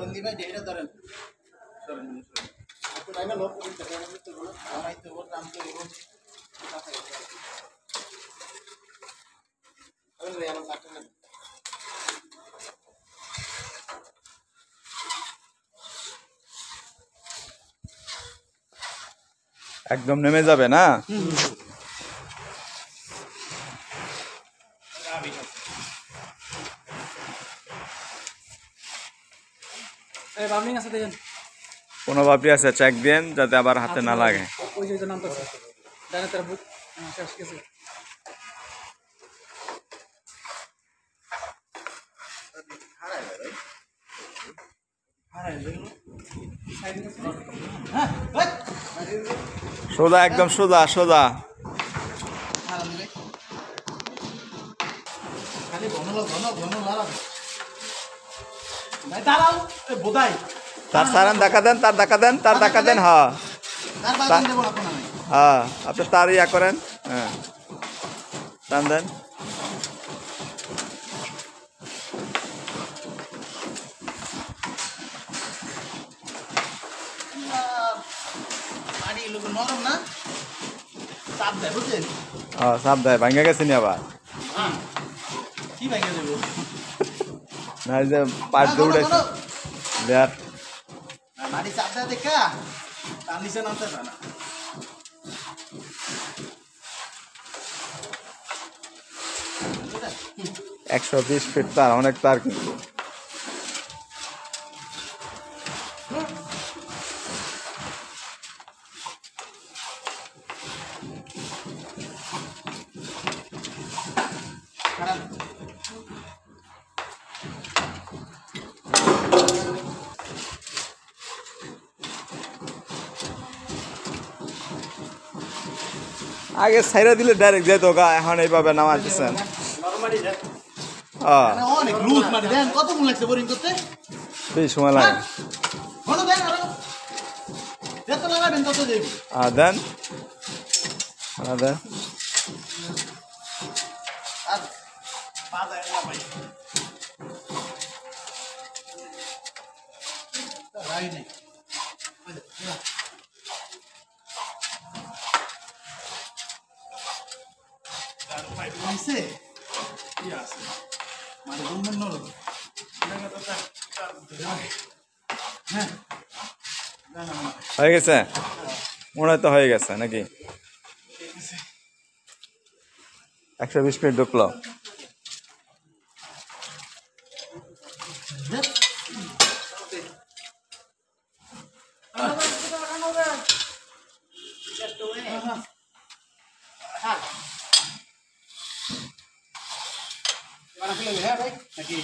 ধরেন দি ভাই ডেটা ধরেন ধরেন আপনি না লোক করতে পারেন তো বলো আমাই তো ওর নাম তো এরকম আরে রে আমার কাটে না একদম নেমে যাবে না এই বামলিং আছে দেখেন কোনো বাপি আছে চেক দেন যাতে আবার হাতে না লাগে ওই যে নামটা আছে ডানে তার বুক শেষ গেছে সোজা একদম সোজা সোজা খালি ঘন ঘন লড়াবে ভাই দাঁড়াও এ বোধাই তার সারান দেখা দেন তার দেখা দেন হ্যাঁ তার বাদ দেব না কোন নাই হ্যাঁ আপনি তার ইয়া করেন হ্যাঁ টান দেন পানি লোক নরম না চাপ দেয় বুঝছেন হ্যাঁ সাপ দেয় ভাঙ্গা গেছে নি আবার কি ভাঙে দেব না এই যে পাট দৌড়াইছে দেয়ার মাটি চাপ দেয় দেখা তার নিচে নামতে পারে না 120 ফিট তার অনেক তার কিন্তু আগে ছাইরা দিলে ডাইরেক্ট যেত গা এখন এইভাবে নামাইতেছেন অনেক লুজ মাটি দেন কত মূল লাগছে বোরিং করতে বেশি সময় লাগে ঘন দেন আরো যত লাগাবেন তত দেব দেন দেন আর পা যায় না ভাই রাই নেই নিচে কি আছে মানে রুমের নরম হ্যাঁ হয়ে গেছে মনে হয় তো হয়ে গেছে নাকি 120 ফিট ঢুকলো হ্যাঁ ভাই নাকি